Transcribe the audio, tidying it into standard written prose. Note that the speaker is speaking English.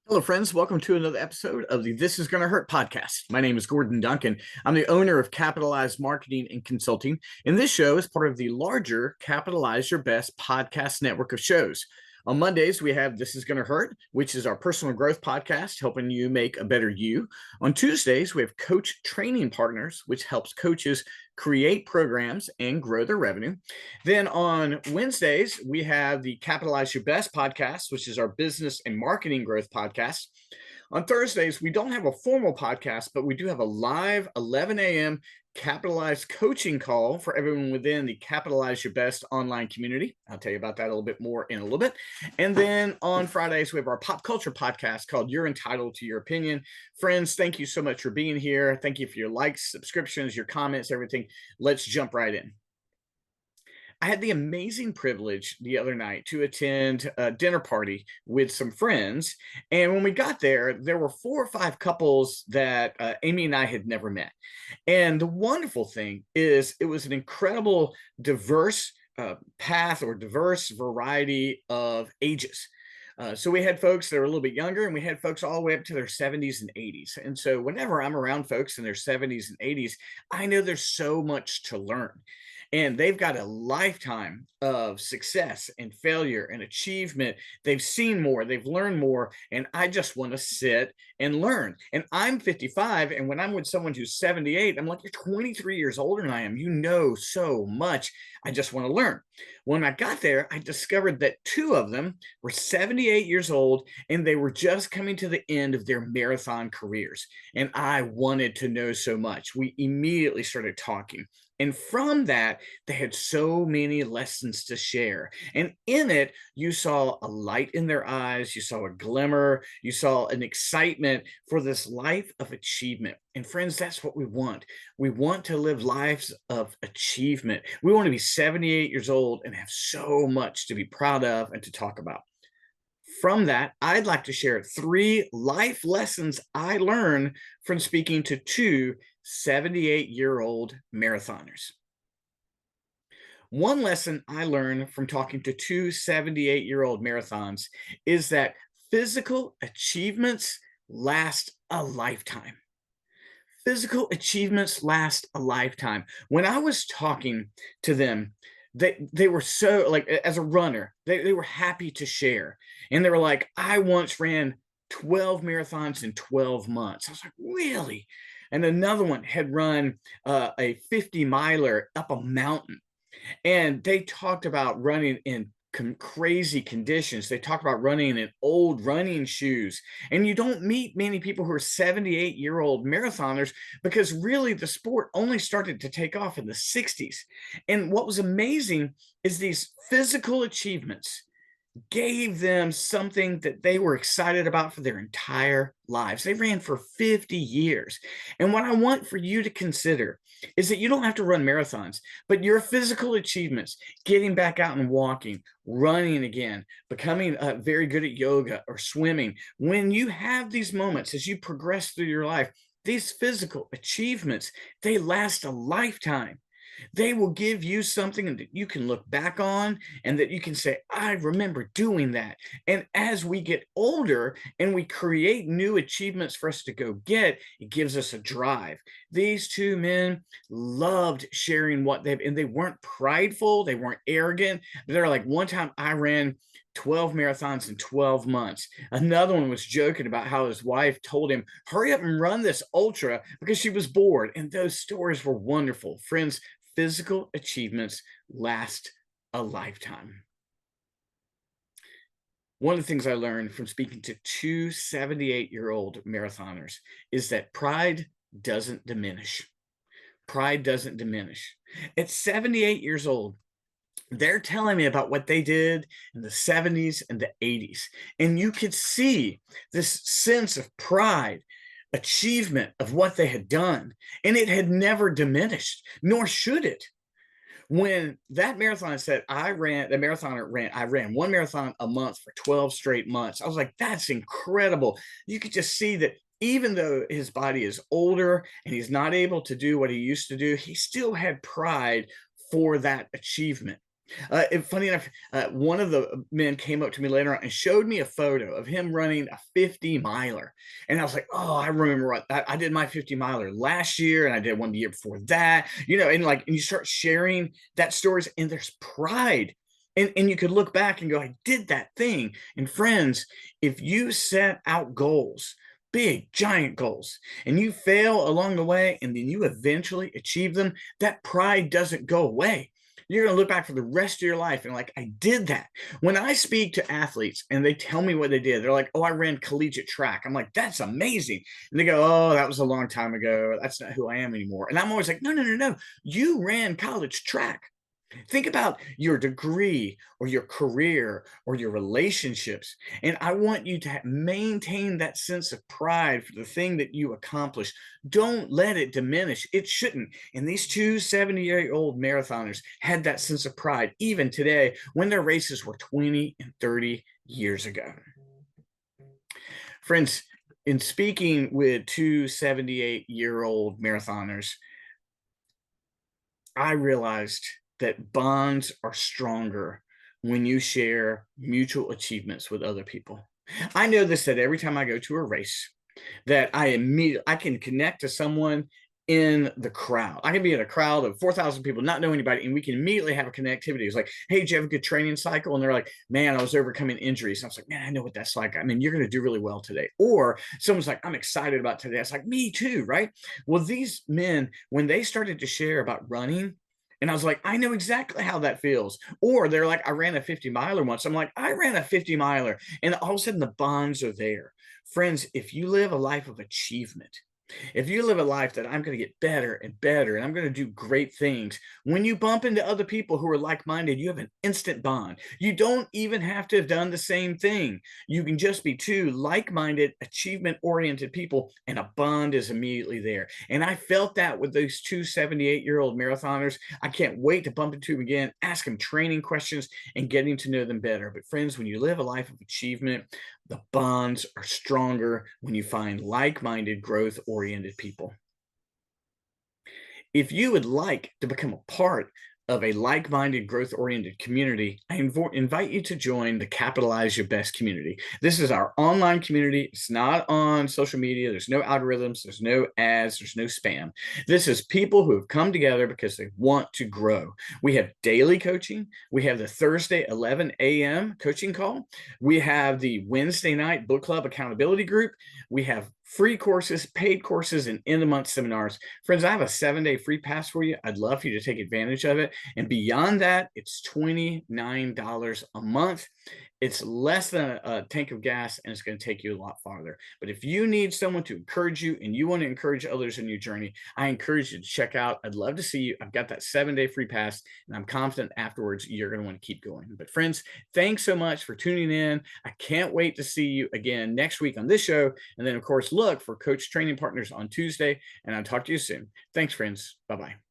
Hello, friends. Welcome to another episode of the This Is Gonna Hurt podcast. My name is Gordon Duncan. I'm the owner of Capitalize Marketing and Consulting, and this show is part of the larger Capitalize Your Best podcast network of shows. On Mondays, we have This Is Gonna Hurt, which is our personal growth podcast, helping you make a better you. On Tuesdays, we have Coach Training Partners, which helps coaches create programs and grow their revenue. Then on Wednesdays, we have the Capitalize Your Best podcast, which is our business and marketing growth podcast. On Thursdays, we don't have a formal podcast, but we do have a live 11 a.m. Capitalize coaching call for everyone within the Capitalize Your Best online community. I'll tell you about that a little bit more in a little bit. And then on Fridays, we have our pop culture podcast called You're Entitled to Your Opinion. Friends, thank you so much for being here. Thank you for your likes, subscriptions, your comments, everything. Let's jump right in. I had the amazing privilege the other night to attend a dinner party with some friends. And when we got there, there were 4 or 5 couples that Amy and I had never met. And the wonderful thing is, it was an incredible, diverse path or diverse variety of ages. So we had folks that were a little bit younger, and we had folks all the way up to their 70s and 80s. And so whenever I'm around folks in their 70s and 80s, I know there's so much to learn. And they've got a lifetime of success and failure and achievement. They've seen more, they've learned more, and I just want to sit and learn. And I'm 55, and when I'm with someone who's 78, I'm like, you're 23 years older than I am. You know so much. I just want to learn. When I got there, I discovered that 2 of them were 78 years old, and they were just coming to the end of their marathon careers. And I wanted to know so much. We immediately started talking. And from that, they had so many lessons to share. And in it, you saw a light in their eyes, you saw a glimmer, you saw an excitement for this life of achievement. And friends, that's what we want. We want to live lives of achievement. We want to be 78 years old and have so much to be proud of and to talk about. From that, I'd like to share 3 life lessons I learned from speaking to 2 78-year-old marathoners. One lesson I learned from talking to 2 78-year-old marathons is that physical achievements last a lifetime. Physical achievements last a lifetime. When I was talking to them, they were so, like, as a runner, they were happy to share. And they were like, I once ran 12 marathons in 12 months. I was like, really? And another one had run a 50 miler up a mountain. And they talked about running in crazy conditions. They talked about running in old running shoes. And you don't meet many people who are 78-year-old marathoners, because really the sport only started to take off in the 60s. And what was amazing is these physical achievements gave them something that they were excited about for their entire lives. They ran for 50 years. And what I want for you to consider is that you don't have to run marathons, but your physical achievements, getting back out and walking, running again, becoming very good at yoga or swimming, when you have these moments as you progress through your life, these physical achievements, they last a lifetime. They will give you something that you can look back on and that you can say, I remember doing that. And as we get older and we create new achievements for us to go get, it gives us a drive. These 2 men loved sharing what and they weren't prideful, they weren't arrogant. They're like, one time I ran 12 marathons in 12 months. Another one was joking about how his wife told him, hurry up and run this ultra, because she was bored. And those stories were wonderful. Friends, physical achievements last a lifetime. One of the things I learned from speaking to 2 78-year-old marathoners is that pride doesn't diminish. Pride doesn't diminish. At 78 years old, they're telling me about what they did in the 70s and the 80s. And you could see this sense of pride, achievement of what they had done, and it had never diminished, nor should it. When that marathon said, I ran 1 marathon a month for 12 straight months, I was like, that's incredible. You could just see that even though his body is older and he's not able to do what he used to do, he still had pride for that achievement. Funny enough, one of the men came up to me later on and showed me a photo of him running a 50 miler. And I was like, oh, I remember what I did my 50 miler last year, and I did one the year before that, and you start sharing that stories, and there's pride. And you could look back and go, I did that thing. And friends, if you set out goals, big, giant goals, and you fail along the way, and then you eventually achieve them, that pride doesn't go away. You're going to look back for the rest of your life and like, I did that. When I speak to athletes and they tell me what they did, they're like, oh, I ran collegiate track. I'm like, that's amazing. And they go, oh, that was a long time ago. That's not who I am anymore. And I'm always like, no, no, no, no. You ran college track. Think about your degree or your career or your relationships. And I want you to maintain that sense of pride for the thing that you accomplish. Don't let it diminish. It shouldn't. And these two 70-year-old marathoners had that sense of pride even today when their races were 20 and 30 years ago. Friends, in speaking with two 78-year-old marathoners, I realized that bonds are stronger when you share mutual achievements with other people. I know this, that every time I go to a race, that I can connect to someone in the crowd. I can be in a crowd of 4,000 people, not know anybody, and we can immediately have a connectivity. It's like, hey, did you have a good training cycle? And they're like, man, I was overcoming injuries. And I was like, man, I know what that's like. I mean, you're going to do really well today. Or someone's like, I'm excited about today. It's like, me too, right? Well, these men, when they started to share about running, and I was like, I know exactly how that feels. Or they're like, I ran a 50 miler once. I'm like, I ran a 50 miler. And all of a sudden the bonds are there. Friends, if you live a life of achievement, if you live a life that I'm going to get better and better and I'm going to do great things, when you bump into other people who are like-minded, you have an instant bond. You don't even have to have done the same thing. You can just be two like-minded, achievement-oriented people, and a bond is immediately there. And I felt that with those two 78-year-old marathoners. I can't wait to bump into them again, ask them training questions, and getting to know them better. But friends, when you live a life of achievement, the bonds are stronger when you find like-minded, growth-oriented people. If you would like to become a part of a like-minded, growth-oriented community, I invite you to join the Capitalize Your Best community. This is our online community. It's not on social media. There's no algorithms. There's no ads. There's no spam. This is people who have come together because they want to grow. We have daily coaching. We have the Thursday 11 a.m. coaching call. We have the Wednesday night book club accountability group. We have free courses, paid courses, and end-of-month seminars. Friends, I have a 7-day free pass for you. I'd love for you to take advantage of it. And beyond that, it's $29 a month. It's less than a tank of gas, and it's going to take you a lot farther. But if you need someone to encourage you and you want to encourage others in your journey, I encourage you to check out. I'd love to see you. I've got that 7-day free pass, and I'm confident afterwards you're going to want to keep going. But friends, thanks so much for tuning in. I can't wait to see you again next week on this show. And then, of course, look for Coach Training Partners on Tuesday, and I'll talk to you soon. Thanks, friends. Bye-bye.